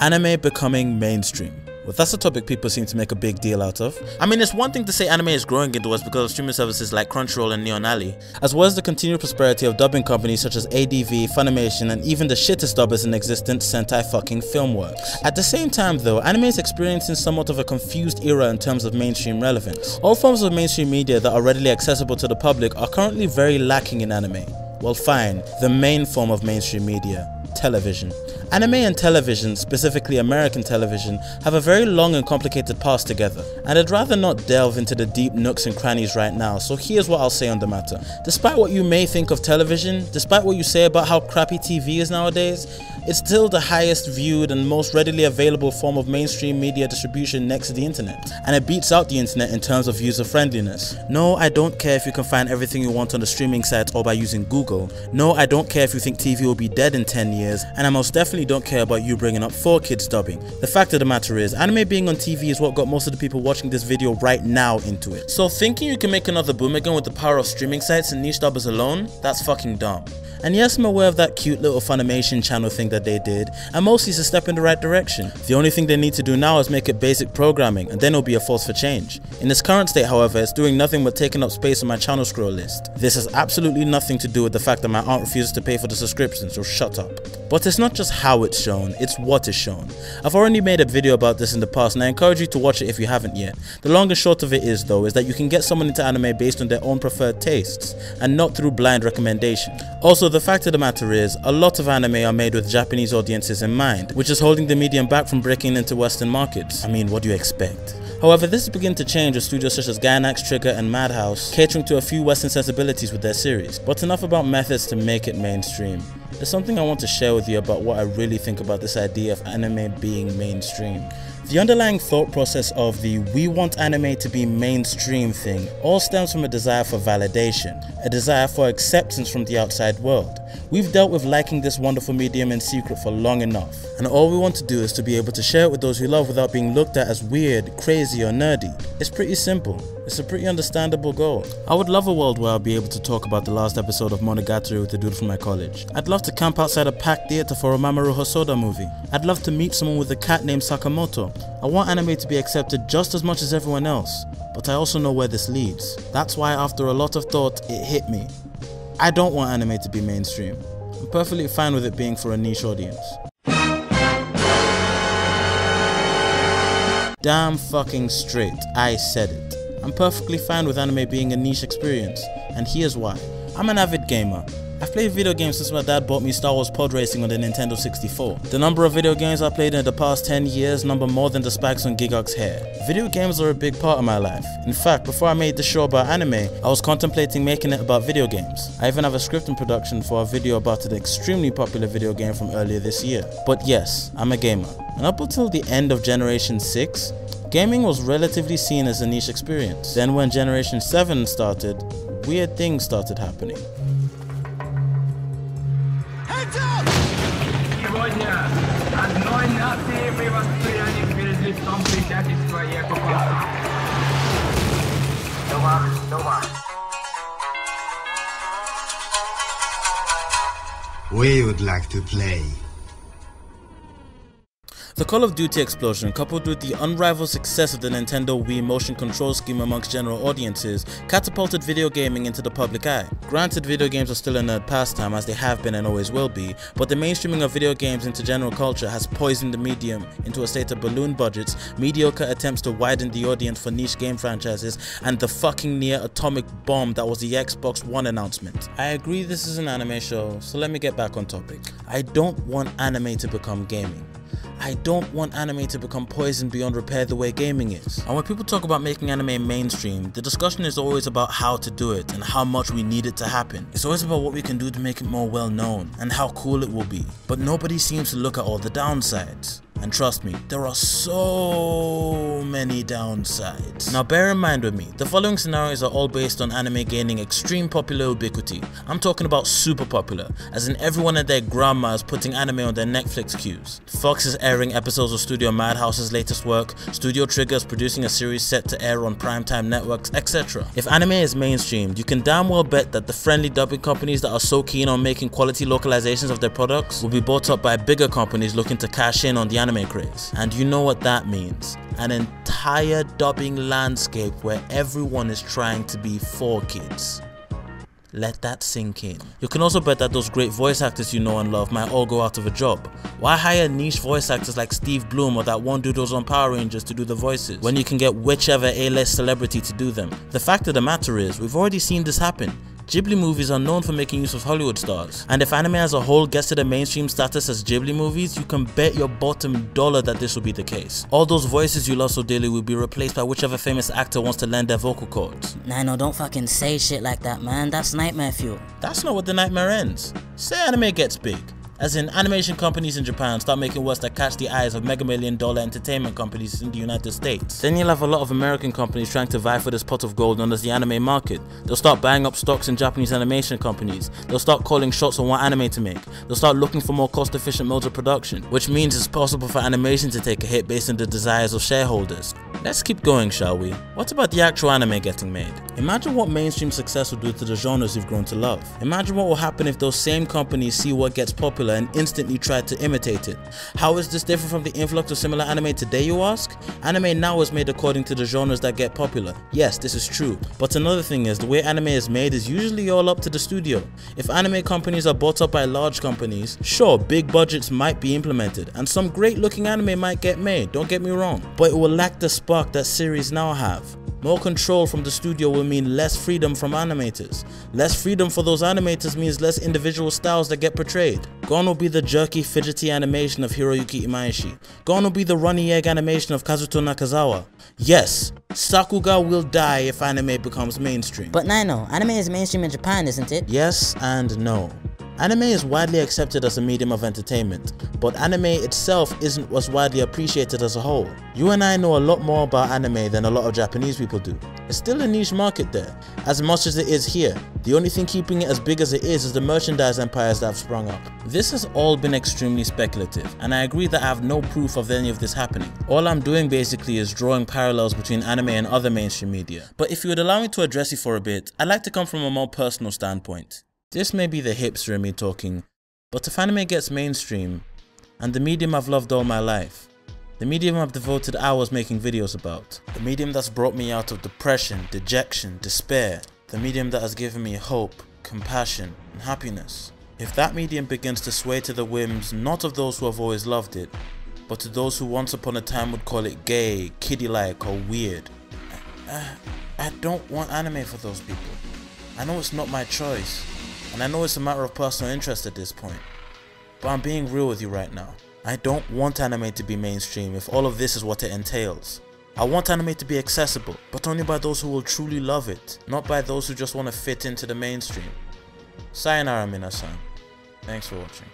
Anime becoming mainstream. Well, that's a topic people seem to make a big deal out of. I mean, it's one thing to say anime is growing in the West because of streaming services like Crunchyroll and Neon Alley, as well as the continued prosperity of dubbing companies such as ADV, Funimation, and even the shittest dubbers in existence, Sentai fucking Filmworks. At the same time though, anime is experiencing somewhat of a confused era in terms of mainstream relevance. All forms of mainstream media that are readily accessible to the public are currently very lacking in anime. Well fine, the main form of mainstream media, television. Anime and television, specifically American television, have a very long and complicated past together, and I'd rather not delve into the deep nooks and crannies right now, so here's what I'll say on the matter. Despite what you may think of television, despite what you say about how crappy TV is nowadays, it's still the highest viewed and most readily available form of mainstream media distribution next to the internet, and it beats out the internet in terms of user friendliness. No, I don't care if you can find everything you want on the streaming sites or by using Google. No, I don't care if you think TV will be dead in 10 years, and I most definitely don't care about you bringing up 4Kids dubbing. The fact of the matter is, anime being on TV is what got most of the people watching this video right now into it. So thinking you can make another boom again with the power of streaming sites and niche dubbers alone, that's fucking dumb. And yes, I'm aware of that cute little Funimation channel thing that they did, and mostly it's a step in the right direction. The only thing they need to do now is make it basic programming, and then it'll be a force for change. In its current state, however, it's doing nothing but taking up space on my channel scroll list. This has absolutely nothing to do with the fact that my aunt refuses to pay for the subscription, so shut up. But it's not just how it's shown, it's what is shown. I've already made a video about this in the past, and I encourage you to watch it if you haven't yet. The long and short of it is though, is that you can get someone into anime based on their own preferred tastes, and not through blind recommendation. Also, the fact of the matter is, a lot of anime are made with Japanese audiences in mind, which is holding the medium back from breaking into Western markets. I mean, what do you expect? However, this is beginning to change with studios such as Gainax, Trigger, and Madhouse catering to a few Western sensibilities with their series. But enough about methods to make it mainstream. There's something I want to share with you about what I really think about this idea of anime being mainstream. The underlying thought process of the "we want anime to be mainstream" thing all stems from a desire for validation, a desire for acceptance from the outside world. We've dealt with liking this wonderful medium in secret for long enough, and all we want to do is to be able to share it with those we love without being looked at as weird, crazy, or nerdy. It's pretty simple. It's a pretty understandable goal. I would love a world where I'll be able to talk about the last episode of Monogatari with the dude from my college. I'd love to camp outside a packed theater for a Mamoru Hosoda movie. I'd love to meet someone with a cat named Sakamoto. I want anime to be accepted just as much as everyone else, but I also know where this leads. That's why after a lot of thought, it hit me. I don't want anime to be mainstream. I'm perfectly fine with it being for a niche audience. Damn fucking straight, I said it. I'm perfectly fine with anime being a niche experience, and here's why. I'm an avid gamer. I've played video games since my dad bought me Star Wars Pod Racing on the Nintendo 64. The number of video games I played in the past 10 years number more than the spikes on Gigguk's hair. Video games are a big part of my life. In fact, before I made this show about anime, I was contemplating making it about video games. I even have a script in production for a video about an extremely popular video game from earlier this year. But yes, I'm a gamer. And up until the end of Generation 6, gaming was relatively seen as a niche experience. Then when Generation 7 started, weird things started happening. Сегодня одной нации мы восприняли перед лицом предательства и оккупации. We would like to play. The Call of Duty explosion, coupled with the unrivaled success of the Nintendo Wii motion control scheme amongst general audiences, catapulted video gaming into the public eye. Granted, video games are still a nerd pastime, as they have been and always will be, but the mainstreaming of video games into general culture has poisoned the medium into a state of balloon budgets, mediocre attempts to widen the audience for niche game franchises, and the fucking near atomic bomb that was the Xbox One announcement. I agree this is an anime show, so let me get back on topic. I don't want anime to become gaming. I don't want anime to become poisoned beyond repair the way gaming is. And when people talk about making anime mainstream, the discussion is always about how to do it and how much we need it to happen. It's always about what we can do to make it more well known and how cool it will be. But nobody seems to look at all the downsides. And trust me, there are so many downsides. Now bear in mind with me, the following scenarios are all based on anime gaining extreme popular ubiquity. I'm talking about super popular, as in everyone and their grandma is putting anime on their Netflix queues. Fox is airing episodes of Studio Madhouse's latest work, Studio Trigger is producing a series set to air on primetime networks, etc. If anime is mainstreamed, you can damn well bet that the friendly dubbing companies that are so keen on making quality localizations of their products will be bought up by bigger companies looking to cash in on the anime craze. And you know what that means. An entire dubbing landscape where everyone is trying to be for kids. Let that sink in. You can also bet that those great voice actors you know and love might all go out of a job. Why hire niche voice actors like Steve Bloom or that one dude who's on Power Rangers to do the voices, when you can get whichever A-list celebrity to do them? The fact of the matter is, we've already seen this happen. Ghibli movies are known for making use of Hollywood stars, and if anime as a whole gets to the mainstream status as Ghibli movies, you can bet your bottom dollar that this will be the case. All those voices you love so dearly will be replaced by whichever famous actor wants to lend their vocal cords. Nino, don't fucking say shit like that, man. That's nightmare fuel. That's not what the nightmare ends. Say anime gets big. As in, animation companies in Japan start making works that catch the eyes of mega-million-dollar entertainment companies in the United States. Then you'll have a lot of American companies trying to vie for this pot of gold known as the anime market. They'll start buying up stocks in Japanese animation companies. They'll start calling shots on what anime to make. They'll start looking for more cost-efficient modes of production, which means it's possible for animation to take a hit based on the desires of shareholders. Let's keep going, shall we? What about the actual anime getting made? Imagine what mainstream success will do to the genres you've grown to love. Imagine what will happen if those same companies see what gets popular and instantly try to imitate it. How is this different from the influx of similar anime today, you ask? Anime now is made according to the genres that get popular. Yes, this is true. But another thing is, the way anime is made is usually all up to the studio. If anime companies are bought up by large companies, sure, big budgets might be implemented, and some great looking anime might get made, don't get me wrong. But it will lack the spark that series now have. More control from the studio will mean less freedom from animators. Less freedom for those animators means less individual styles that get portrayed. Gone will be the jerky, fidgety animation of Hiroyuki Imaishi. Gone will be the runny egg animation of Kazuto Nakazawa. Yes, Sakuga will die if anime becomes mainstream. But Nino, anime is mainstream in Japan, isn't it? Yes and no. Anime is widely accepted as a medium of entertainment, but anime itself isn't what's widely appreciated as a whole. You and I know a lot more about anime than a lot of Japanese people do. It's still a niche market there, as much as it is here. The only thing keeping it as big as it is the merchandise empires that have sprung up. This has all been extremely speculative, and I agree that I have no proof of any of this happening. All I'm doing basically is drawing parallels between anime and other mainstream media. But if you would allow me to address you for a bit, I'd like to come from a more personal standpoint. This may be the hipster in me talking, but if anime gets mainstream, and the medium I've loved all my life, the medium I've devoted hours making videos about, the medium that's brought me out of depression, dejection, despair, the medium that has given me hope, compassion, and happiness, if that medium begins to sway to the whims not of those who have always loved it, but to those who once upon a time would call it gay, kiddie-like, or weird, I don't want anime for those people. I know it's not my choice. And I know it's a matter of personal interest at this point, but I'm being real with you right now. I don't want anime to be mainstream if all of this is what it entails. I want anime to be accessible, but only by those who will truly love it, not by those who just want to fit into the mainstream. Sayonara, minasan. Thanks for watching.